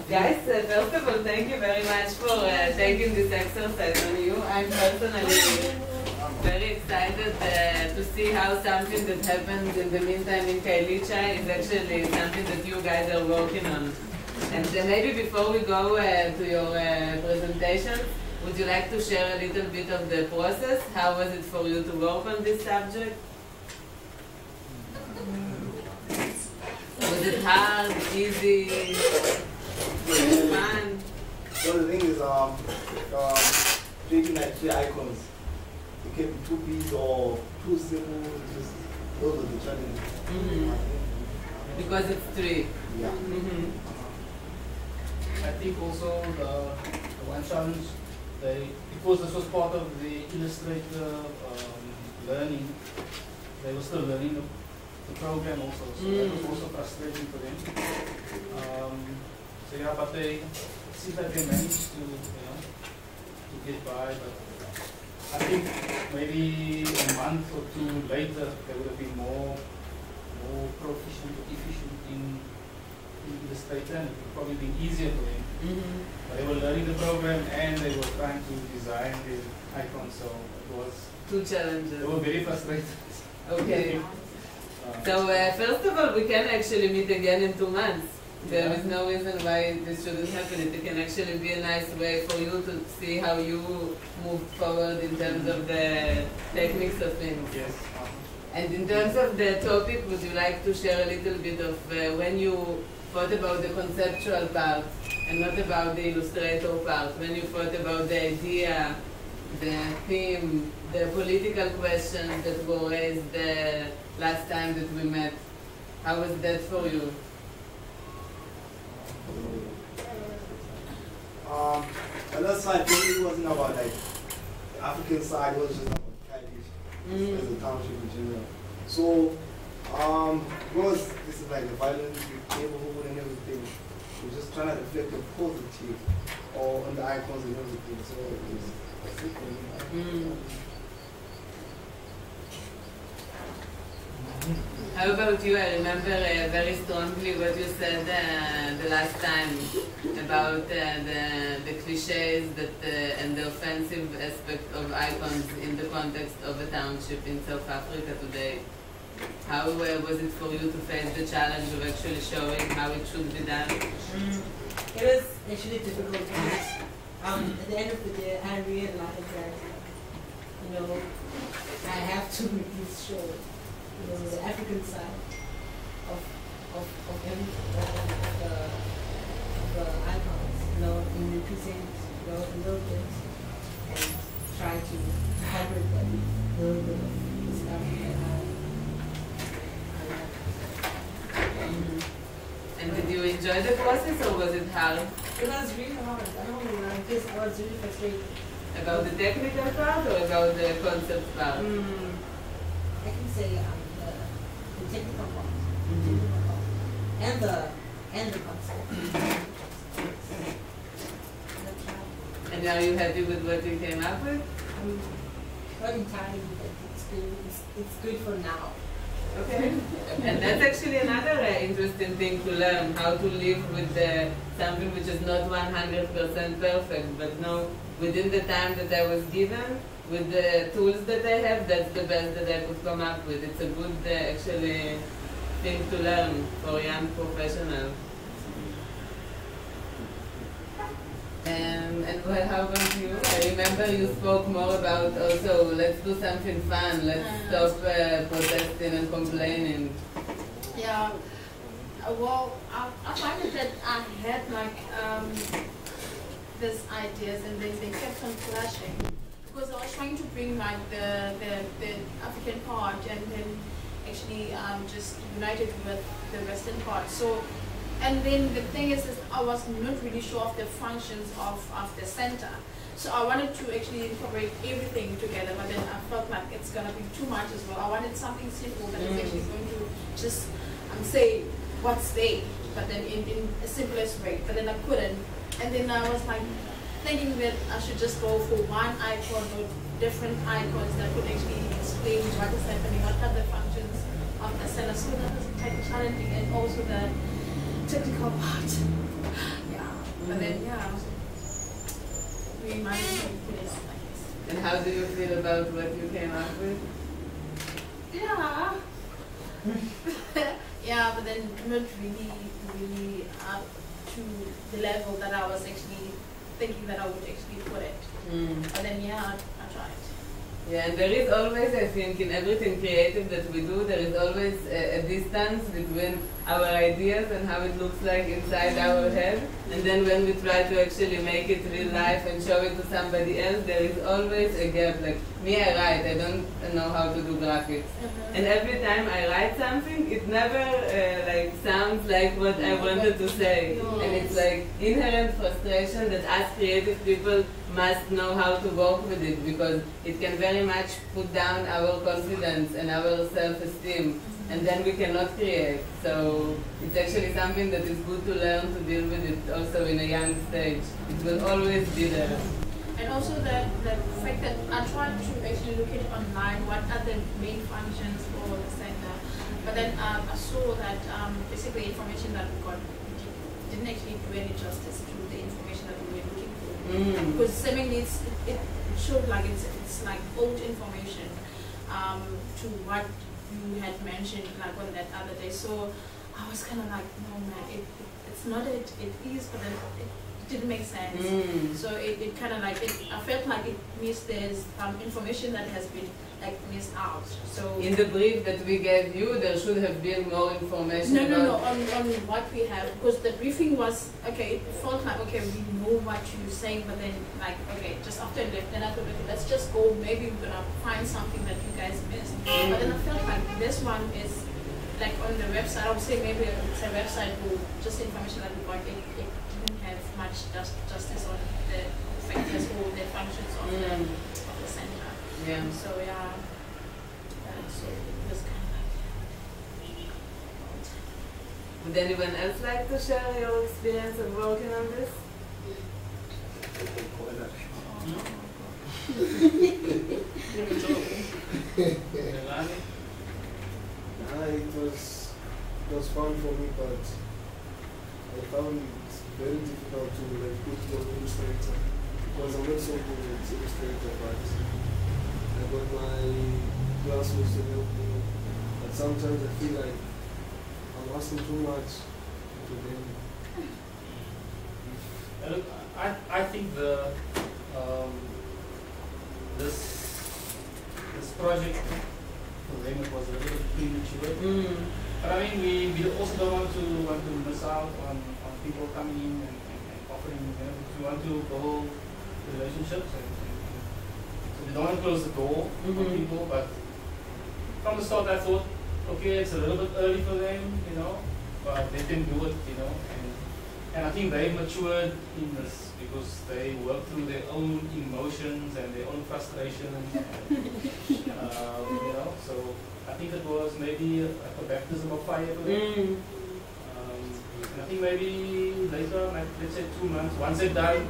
Guys, first of all, thank you very much for taking this exercise on you. I'm personally very excited to see how something that happens in the meantime in Khayelitsha is actually something that you guys are working on. And maybe before we go to your presentation, would you like to share a little bit of the process? How was it for you to work on this subject? Was it hard, easy, fun? So the thing is, creating like 3 icons. It can be too big or too simple. Just those are the challenges. Because it's 3. Yeah. I think also the one challenge, because this was part of the illustrator learning, they were still learning the program also, so that was also frustrating for them. So yeah, but they seem like they managed to, to get by. But I think maybe a month or 2 later, they would have been more proficient or efficient in illustrator, and it would probably been easier for them. But they were learning the program and they were trying to design the icons, so it was 2 challenges. They were very frustrated. Okay. So first of all, we can actually meet again in 2 months. There is no reason why this shouldn't happen. It can actually be a nice way for you to see how you moved forward in terms of the techniques of things. Yes. And in terms of the topic, would you like to share a little bit of when you thought about the conceptual part and not about the illustrator part, when you thought about the idea, the theme, the political questions that were raised the last time that we met? How was that for you? On that side, for me, it wasn't about like the African side, it was just about Khayelitsha as a township in general. So, because this is like the violent neighborhood and everything, we're just trying to reflect the positive or on the icons and everything. So it was How about you? I remember very strongly what you said the last time about the cliches that, and the offensive aspect of icons in the context of a township in South Africa today. How was it for you to face the challenge of actually showing how it should be done? It was actually difficult because at the end of the day, I realized that, I have to make this show, the African side of the icons, in represent, indulgence, and try to incorporate that little bit of the stuff that I like. And did you enjoy the process, or was it hard? It was really hard. I don't know, because I was really frustrated. About the technical part or about the concept part? I can say the technical part, and the concept. And are you happy with what you came up with? I'm not entirely, but it's good for now. Okay. And that's actually another interesting thing to learn, how to live with something which is not 100% perfect, but within the time that I was given, with the tools that I have, that's the best that I could come up with. It's a good, actually, thing to learn for young professionals. And well, how about you? I remember you spoke more about also, let's do something fun, let's stop protesting and complaining. Yeah, well, I find that I had these ideas and then they kept on clashing because I was trying to bring the African part and then actually just unite it with the Western part. So. And then the thing is I was not really sure of the functions of the center. So I wanted to actually incorporate everything together, but then I felt like it's going to be too much as well. I wanted something simple that is actually going to just say what's there, but then in a simplest way. But then I couldn't. And then I was like thinking that I should just go for one icon or different icons that could actually explain what is happening, what are the functions of the center. together. So that was quite challenging, and also the technical part. Yeah, but then we managed to put it up like this. And how do you feel about what you came up with? Yeah. Yeah, but then not really up to the level that I was actually thinking that I would actually put it. But then I tried. Yeah, and there is always, I think, in everything creative that we do, there is always a distance between our ideas and how it looks like inside our head. And then when we try to actually make it real life and show it to somebody else, there is always a gap. Like me, I write, I don't know how to do graphics. And every time I write something, it never like sounds like what I wanted to say. And it's like inherent frustration that us creative people must know how to work with it, because it can very much put down our confidence and our self-esteem, and then we cannot create. So it's actually something that is good to learn to deal with it also in a young stage. It will always be there. And also the fact that I tried to actually look at online what are the main functions for the center, but then I saw that basically information that we got didn't actually do any justice to the information that we were looking for. Because seemingly it showed like it's like old information to what you had mentioned like on that other day. So I was kind of like, no man, it's not it is, but then it didn't make sense. So it kind of like I felt like it missed there's information that has been like missed out. So in the brief that we gave you, there should have been more information. No, on what we have, because the briefing was okay. It felt like okay, we know what you're saying, but then like okay, just after I left, then I thought okay, let's just go. Maybe we're gonna find something that you guys missed. But then I felt like this one is like on the website. I would say maybe it's a website with just information that we got. It didn't have much justice on the factors or the functions of the center. Yeah. So yeah, so it was kind of like. Would anyone else like to share your experience of working on this? It was fun for me, but I found it very difficult to like put your illustrator, because I'm not so good at illustrator, but I got my classmates to help me. But sometimes I feel like I'm asking too much to them. Look, I think this project for them was a little bit premature. But I mean, we also don't want to miss out on people coming in and offering. We want to build relationships, and so we don't want to close the door on people. But from the start, I thought, okay, it's a little bit early for them, but they can do it, and I think they matured in this because they work through their own emotions and their own frustrations, so I think it was maybe a baptism of fire for them. And I think maybe later, like, let's say 2 months, once they're done,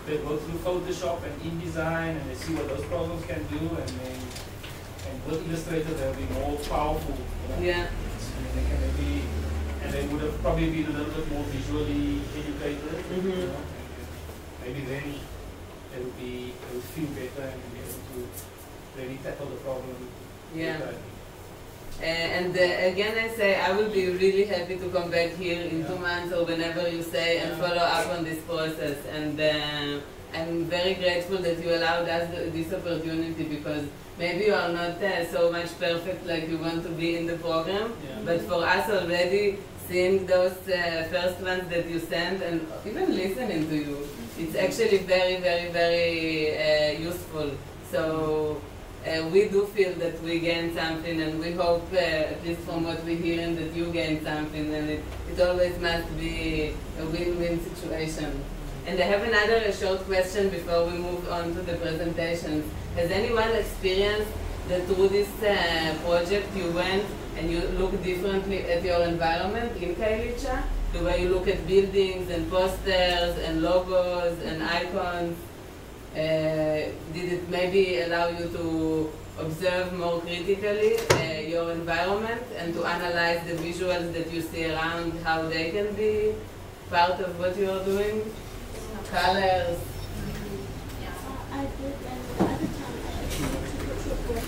they go through Photoshop and InDesign and they see what those programs can do, and with Illustrator they'll be more powerful. Yeah. And they can maybe, and they would have probably been a little bit more visually educated. And maybe then they would feel better and be able to really tackle the problem. Yeah. And again, I say I will be really happy to come back here in 2 months or whenever you say and follow up on this process. And I'm very grateful that you allowed us this opportunity, because maybe you are not so much perfect like you want to be in the program, but for us already, seeing those first ones that you sent and even listening to you, it's actually very, very, very useful. So we do feel that we gain something, and we hope, at least from what we're hearing, that you gain something, and it always must be a win-win situation. And I have another short question before we move on to the presentations. Has anyone experienced that through this project you went and you look differently at your environment in Khayelitsha? The way you look at buildings and posters and logos and icons? Did it maybe allow you to observe more critically your environment and to analyze the visuals that you see around, how they can be part of what you are doing? Colors. I did, and the other time I actually took a trip with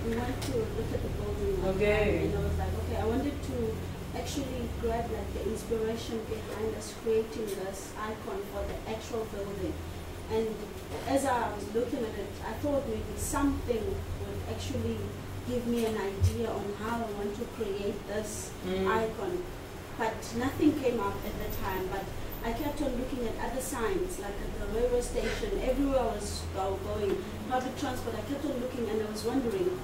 we went to look at the building. Okay. And I was like, okay, I wanted to actually grab like the inspiration behind us creating this icon for the actual building. And as I was looking at it, I thought maybe something would actually give me an idea on how I want to create this icon. But nothing came up at the time. But I kept on looking at other signs, like at the railway station, everywhere I was going, public transport, I kept on looking and I was wondering,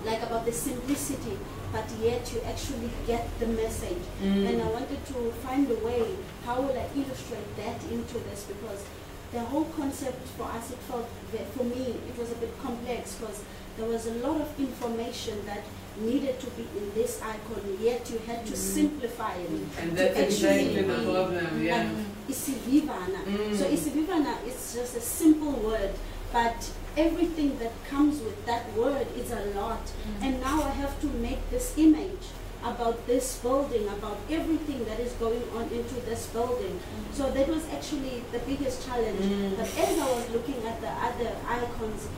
like about the simplicity, but yet you actually get the message. And I wanted to find a way, how will I illustrate that into this, because the whole concept for us, it felt, for me, it was a bit complex, because there was a lot of information that needed to be in this icon, yet you had to simplify it. And that's exactly the problem, yeah. Like Isivivana. So Isivivana is just a simple word, but everything that comes with that word is a lot. And now I have to make this image about this building, about everything that is going on into this building. So that was actually the biggest challenge. But as I was looking at the other icons,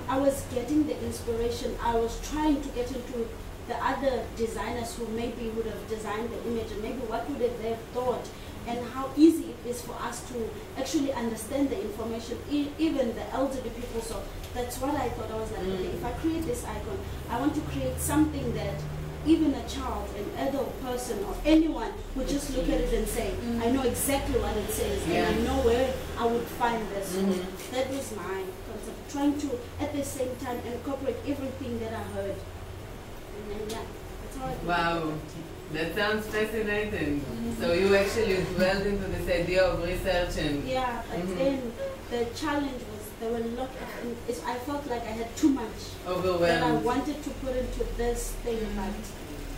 I was getting the inspiration. I was trying to get into the other designers who maybe would have designed the image, and maybe what would they have thought, and how easy it is for us to actually understand the information, even the elderly people. So that's what I thought. I was like, okay, if I create this icon, I want to create something that even a child, an adult person, or anyone would just look at it and say, I know exactly what it says, and I know where I would find this. So that was my concept, trying to, at the same time, incorporate everything that I heard. And then, yeah, that's how I did. Wow, that sounds fascinating. So you actually dwelled into this idea of researching. Yeah, but then the challenge was, there were a lot of, I felt like I had too much that I Overwhelmed. wanted to put into this thing, but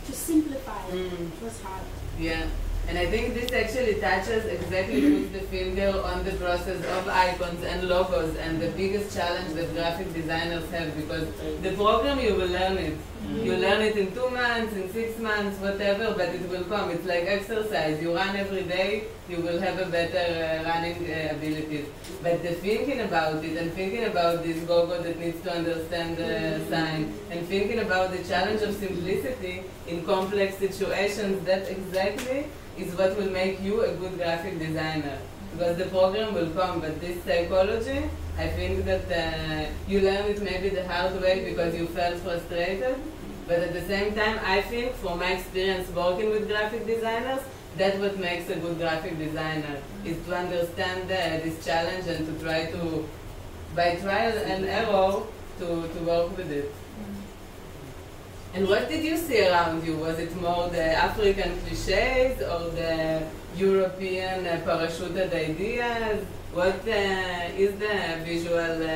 to simplify it was hard. Yeah. And I think this actually touches, exactly puts the finger on the process of icons and logos and the biggest challenge that graphic designers have, because the program, you will learn it. You learn it in 2 months, in 6 months, whatever, but it will come. It's like exercise. You run every day, you will have a better running abilities. But the thinking about it, and thinking about this logo that needs to understand the sign, and thinking about the challenge of simplicity in complex situations, that exactly is what will make you a good graphic designer. Because the program will come, but this psychology, I think that you learn it maybe the hard way because you felt frustrated. But at the same time, I think, from my experience working with graphic designers, that's what makes a good graphic designer, is to understand this challenge and to try to, by trial and error, to work with it. And what did you see around you? Was it more the African cliches or the European parachuted ideas? What is the visual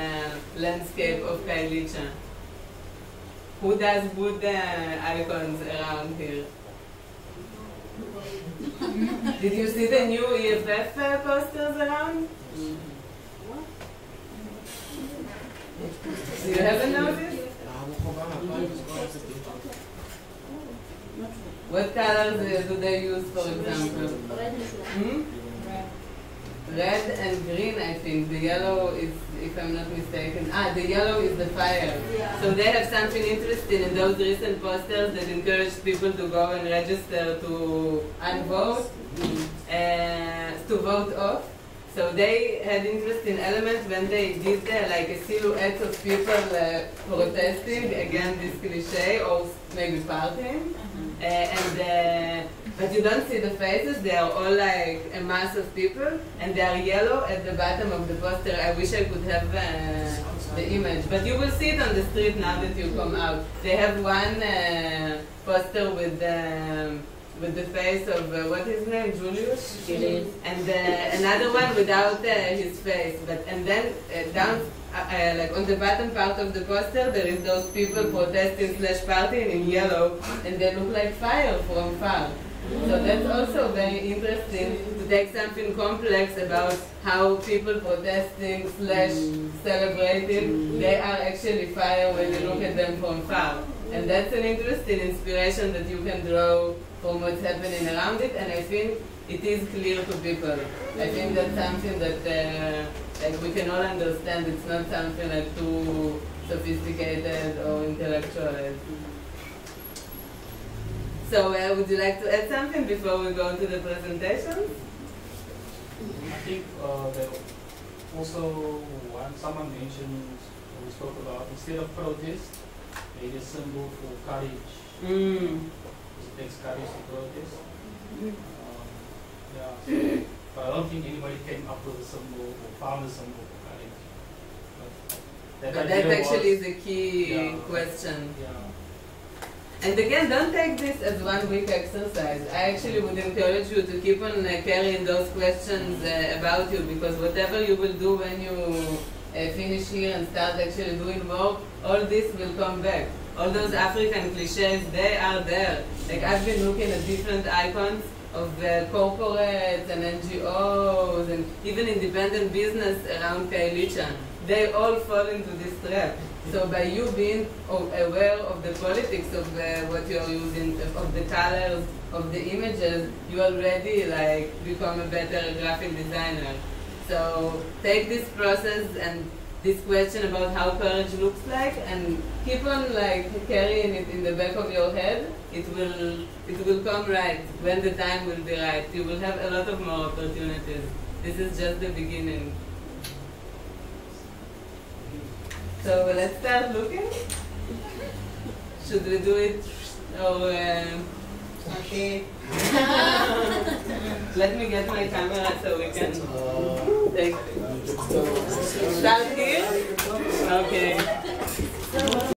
landscape of Khayelitsha? Who does good icons around here? Did you see the new EFF posters around? You haven't noticed? What colors do they use, for example? Red and green, I think. The yellow is, if I'm not mistaken, the yellow is the fire. So they have something interesting in those recent posters that encourage people to go and register to unvote, to vote off. So they had interesting elements when they did like a silhouette of people protesting against this cliche or maybe partying. But you don't see the faces, they are all like a mass of people, and they are yellow at the bottom of the poster. I wish I could have the image, but you will see it on the street now that you come out. They have one poster with the face of, what is his name, Julius? And another one without his face. And then down, like on the bottom part of the poster, there is those people protesting / partying in yellow, and they look like fire from far. So that's also very interesting to take something complex about how people protesting / celebrating, they are actually fire when you look at them from far. And that's an interesting inspiration that you can draw from what's happening around it, and I think it is clear to people. I think that's something that like we can all understand. It's not something like too sophisticated or intellectualized. So would you like to add something before we go to the presentations? I think there also someone mentioned, we spoke about, instead of protest, maybe a symbol for courage. It takes courage to protest. Yeah, so, but I don't think anybody came up with a symbol or found a symbol for courage. But that actually is a key question. Yeah. And again, don't take this as 1 week exercise. I actually would encourage you to keep on carrying those questions about you, because whatever you will do when you finish here and start actually doing work, all this will come back. All those African cliches, they are there. Like I've been looking at different icons of corporates and NGOs and even independent business around Khayelitsha. They all fall into this trap. So by you being aware of the politics of what you're using, of the colors, of the images, you already like become a better graphic designer. So take this process and this question about how courage looks like, and keep on like carrying it in the back of your head. It will come right when the time will be right. You will have a lot of more opportunities. This is just the beginning. So let's start looking. Should we do it or? Okay. Let me get my camera so we can take. Start here. Okay.